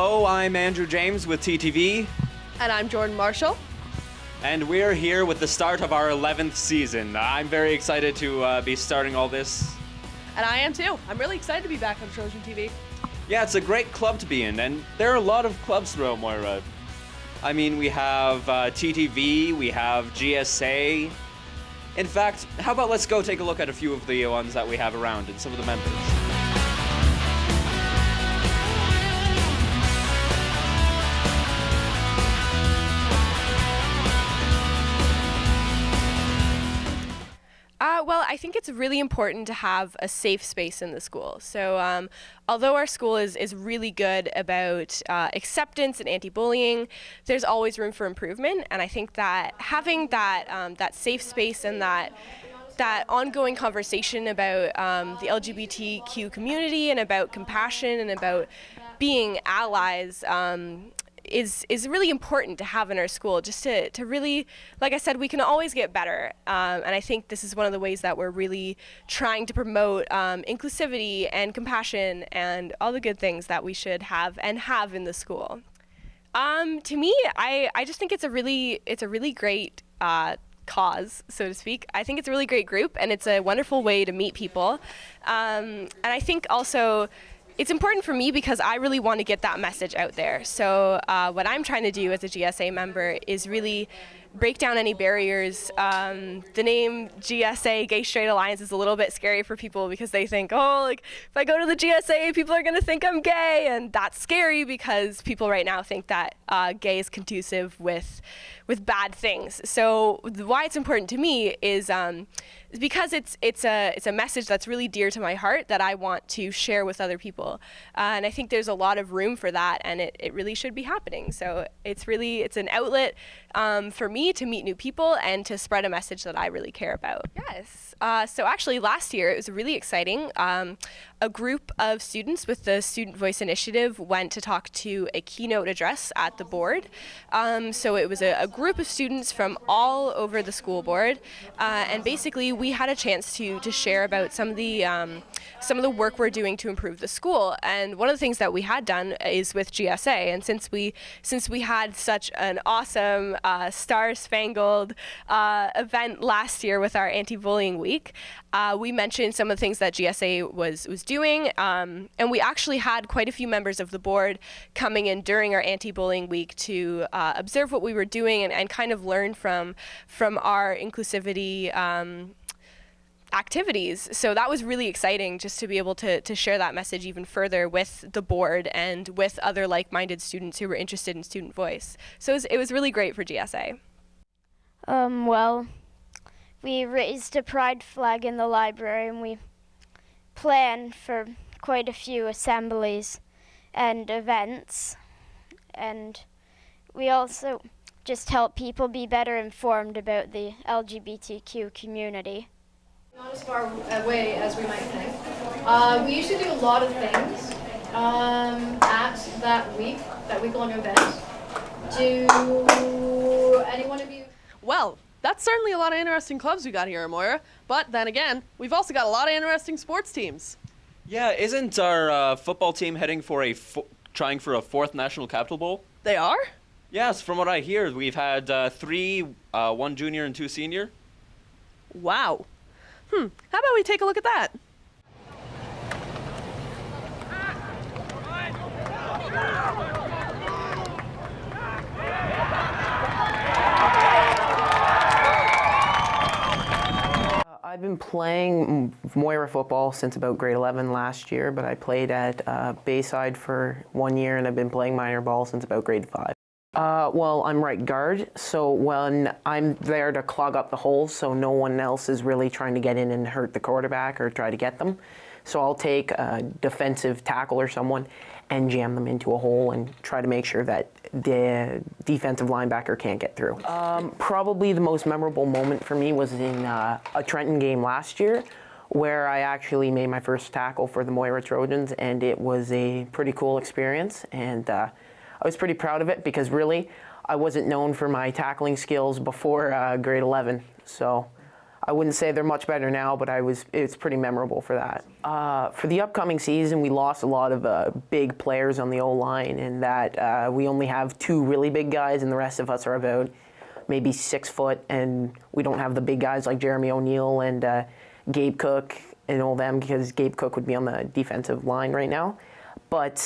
Hello, I'm Andrew James with TTV. And I'm Jordan Marshall. And we're here with the start of our 11th season. I'm very excited to be starting all this. And I am too. I'm really excited to be back on Trojan TV. Yeah, it's a great club to be in, and there are a lot of clubs throughout Moira. I mean, we have TTV, we have GSA. In fact, how about let's go take a look at a few of the ones that we have around and some of the members. Well, I think it's really important to have a safe space in the school. So although our school is really good about acceptance and anti-bullying, there's always room for improvement. And I think that having that safe space and that ongoing conversation about the LGBTQ community and about compassion and about being allies is really important to have in our school, just to really, like I said, we can always get better. And I think this is one of the ways that we're really trying to promote inclusivity and compassion and all the good things that we should have in the school. To me, I just think it's a really great cause, so to speak. I think it's a really great group, and it's a wonderful way to meet people. And I think also it's important for me because I really want to get that message out there. So what I'm trying to do as a GSA member is really break down any barriers. The name GSA, Gay Straight Alliance, is a little bit scary for people because they think, oh, like if I go to the GSA, people are going to think I'm gay, and that's scary because people right now think that gay is conducive with bad things. So why it's important to me is because it's a message that's really dear to my heart that I want to share with other people, and I think there's a lot of room for that, and it really should be happening. So it's an outlet for me to meet new people and to spread a message that I really care about. Yes. So actually last year it was really exciting. A group of students with the Student Voice Initiative went to talk to a keynote address at the board. So it was a group of students from all over the school board, and basically we had a chance to share about some of the work we're doing to improve the school. And one of the things that we had done is with GSA, and since we had such an awesome star-spangled event last year with our anti-bullying week, we mentioned some of the things that GSA was doing, and we actually had quite a few members of the board coming in during our anti-bullying week to observe what we were doing and kind of learn from our inclusivity activities. So that was really exciting, just to be able to share that message even further with the board and with other like-minded students who were interested in student voice. So it was really great for GSA. Well, we raised a pride flag in the library, and we planned for quite a few assemblies and events, and we also just help people be better informed about the LGBTQ community. Not as far away as we might think. We usually do a lot of things at that week-long event. Do any one of you? Well, that's certainly a lot of interesting clubs we got here in Moira. But then again, we've also got a lot of interesting sports teams. Yeah, isn't our football team heading for trying for a 4th National Capital Bowl? They are? Yes, from what I hear, we've had 3, 1 junior and 2 senior. Wow. How about we take a look at that? I've been playing Moira football since about grade 11 last year, but I played at Bayside for 1 year, and I've been playing minor ball since about grade 5. Well, I'm right guard, so when I'm there to clog up the holes so no one else is really trying to get in and hurt the quarterback or try to get them. So I'll take a defensive tackle or someone and jam them into a hole and try to make sure that the defensive linebacker can't get through. Probably the most memorable moment for me was in a Trenton game last year, where I actually made my first tackle for the Moira Trojans, and it was a pretty cool experience, and I was pretty proud of it because really I wasn't known for my tackling skills before grade 11. So I wouldn't say they're much better now, but it's pretty memorable for that. For the upcoming season, we lost a lot of big players on the O-line, in that we only have 2 really big guys, and the rest of us are about maybe 6 foot, and we don't have the big guys like Jeremy O'Neal and Gabe Cook and all them, because Gabe Cook would be on the defensive line right now. But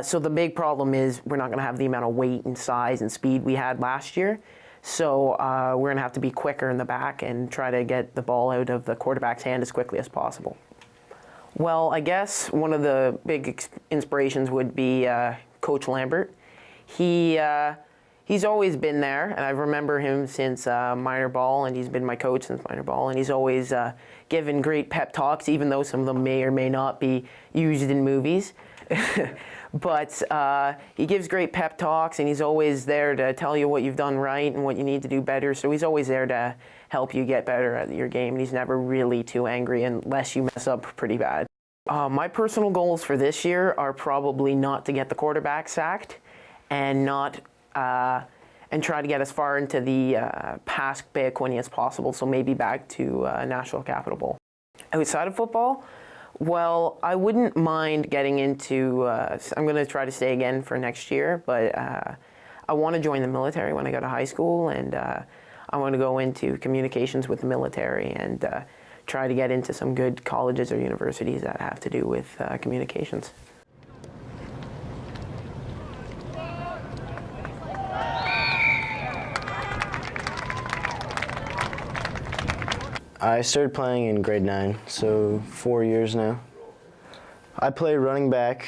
so the big problem is we're not going to have the amount of weight and size and speed we had last year. So we're going to have to be quicker in the back and try to get the ball out of the quarterback's hand as quickly as possible. Well, I guess one of the big inspirations would be Coach Lambert. He's always been there, and I remember him since minor ball, and he's been my coach since minor ball, and he's always given great pep talks, even though some of them may or may not be used in movies. But he gives great pep talks, and he's always there to tell you what you've done right and what you need to do better. So he's always there to help you get better at your game, and he's never really too angry unless you mess up pretty bad. My personal goals for this year are probably not to get the quarterback sacked, and and try to get as far into the past Bay of Quinte as possible, so maybe back to National Capital Bowl. Outside of football, well, I wouldn't mind getting into, I'm going to try to stay again for next year, but I want to join the military when I go to high school, and I want to go into communications with the military and try to get into some good colleges or universities that have to do with communications. I started playing in grade 9, so 4 years now. I play running back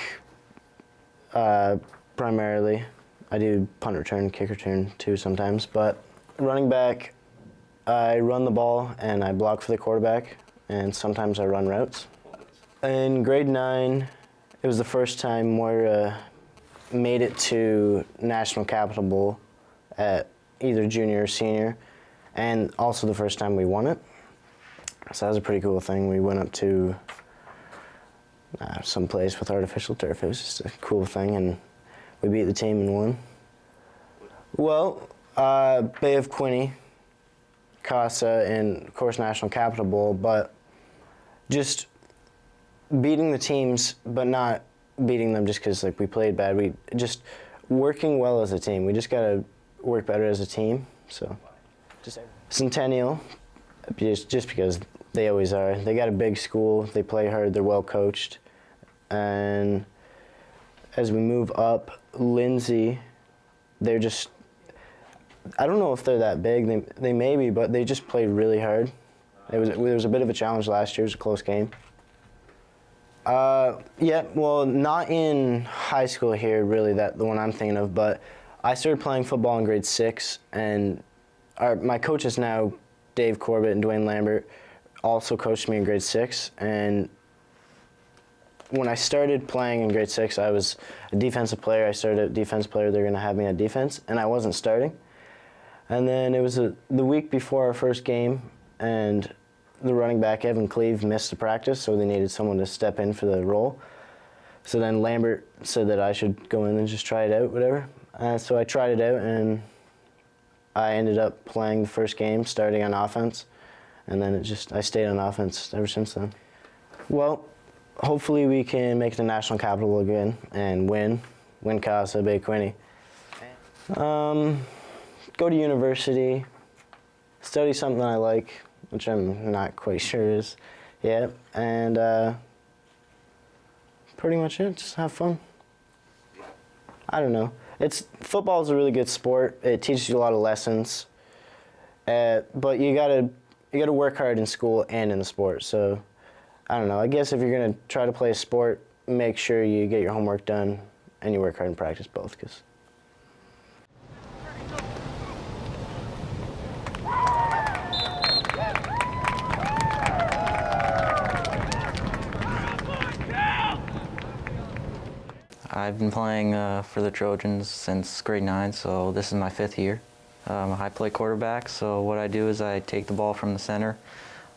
primarily. I do punt return, kick return too sometimes, but running back, I run the ball and I block for the quarterback, and sometimes I run routes. In grade 9, it was the first time Moira made it to National Capital Bowl at either junior or senior, and also the first time we won it. So that was a pretty cool thing. We went up to some place with artificial turf. It was just a cool thing, and we beat the team and won. Well, Bay of Quinte, CASA, and of course National Capital Bowl, but just beating the teams, but not beating them just because like we played bad. We just working well as a team. We just gotta work better as a team. So, Centennial, just because they always are. They got a big school. They play hard. They're well coached, and as we move up, Lindsay, they're just. I don't know if they're that big. They may be, but they just played really hard. It was a bit of a challenge last year. It was a close game. Yeah, well, not in high school here, really, the one I'm thinking of, but I started playing football in grade 6, and my coaches now, Dave Corbett and Dwayne Lambert, also coached me in grade 6, and when I started playing in grade 6, I was a defensive player. I started at defense player. They're going to have me at defense, and I wasn't starting. And then it was the week before our first game, and the running back, Evan Cleve, missed the practice, so they needed someone to step in for the role. So then Lambert said that I should go in and just try it out, whatever. So I tried it out, and I ended up playing the first game, starting on offense, and then I stayed on offense ever since then. Well, hopefully we can make it to National Capital again and win CASA, Bay of Quinte. Go to university, study something I like, which I'm not quite sure is yet, and pretty much it, just have fun. I don't know. Football is a really good sport. It teaches you a lot of lessons, but you gotta work hard in school and in the sport. So, I don't know. I guess if you're gonna try to play a sport, make sure you get your homework done and you work hard and practice both. I've been playing for the Trojans since grade 9, so this is my 5th year. I play quarterback, so what I do is I take the ball from the center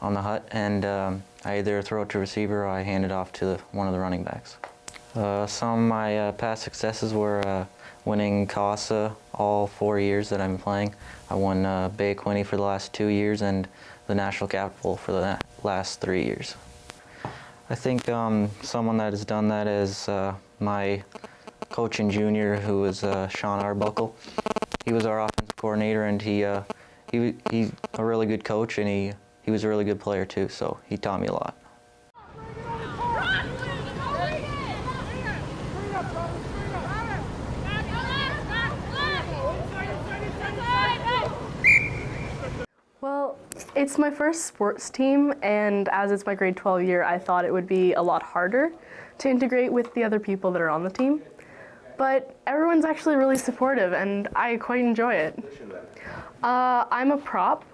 on the hut, and I either throw it to receiver or I hand it off to one of the running backs. Some of my past successes were winning CASA all 4 years that I've been playing. I won Bay Quinte for the last 2 years and the National Capital for the last 3 years. I think someone that has done that is my coach in junior, who is Sean Arbuckle. He was our offensive coordinator, and he's a really good coach, and he was a really good player too, so he taught me a lot. Well, it's my first sports team, and as it's my grade 12 year, I thought it would be a lot harder to integrate with the other people that are on the team. But everyone's actually really supportive, and I quite enjoy it. I'm a prop,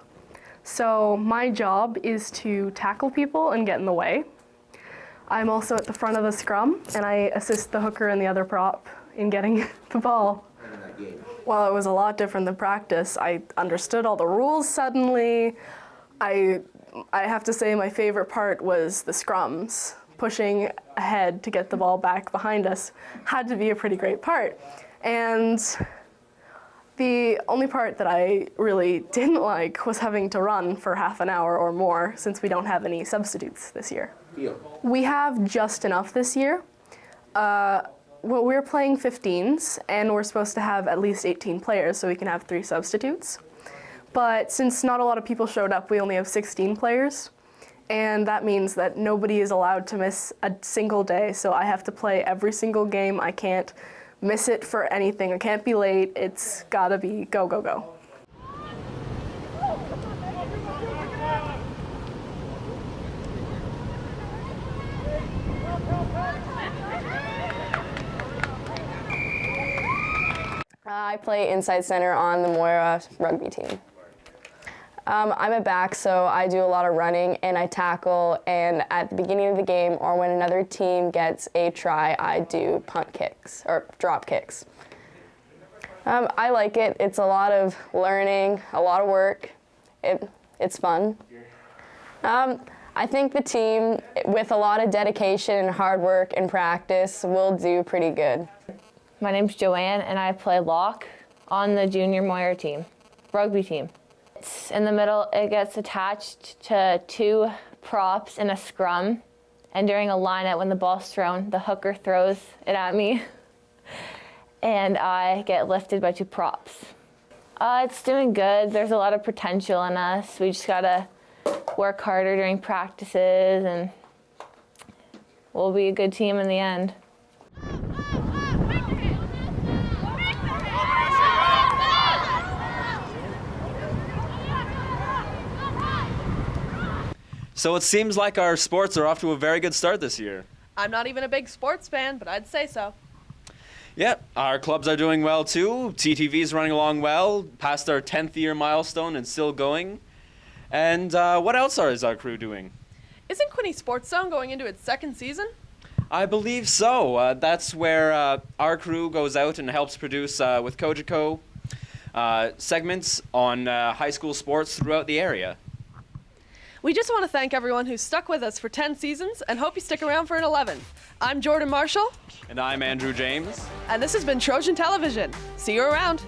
so my job is to tackle people and get in the way. I'm also at the front of the scrum, and I assist the hooker and the other prop in getting the ball. Well, it was a lot different than practice. I understood all the rules suddenly. I have to say my favorite part was the scrums. Pushing ahead to get the ball back behind us had to be a pretty great part. And the only part that I really didn't like was having to run for half an hour or more, since we don't have any substitutes this year. We have just enough this year. Well, we're playing 15s, and we're supposed to have at least 18 players, so we can have 3 substitutes. But since not a lot of people showed up, we only have 16 players. And that means that nobody is allowed to miss a single day, so I have to play every single game. I can't miss it for anything. I can't be late. It's gotta be go, go, go. I play inside center on the Moira rugby team. I'm a back, so I do a lot of running and I tackle, and at the beginning of the game or when another team gets a try, I do punt kicks or drop kicks. I like it. It's a lot of learning, a lot of work. It's fun. I think the team, with a lot of dedication and hard work and practice, will do pretty good. My name's Joanne, and I play lock on the junior Moira team, rugby team. It's in the middle. It gets attached to 2 props in a scrum, and during a line-out, when the ball's thrown, the hooker throws it at me, and I get lifted by 2 props. It's doing good. There's a lot of potential in us. We just gotta work harder during practices, and we'll be a good team in the end. So it seems like our sports are off to a very good start this year. I'm not even a big sports fan, but I'd say so. Yeah, our clubs are doing well too. TTV is running along well, past our 10th year milestone and still going. And what else is our crew doing? Isn't Quinte Sports Zone going into its 2nd season? I believe so. That's where our crew goes out and helps produce with Kojiko segments on high school sports throughout the area. We just want to thank everyone who stuck with us for 10 seasons and hope you stick around for an 11th. I'm Jordan Marshall. And I'm Andrew James. And this has been Trojan Television. See you around.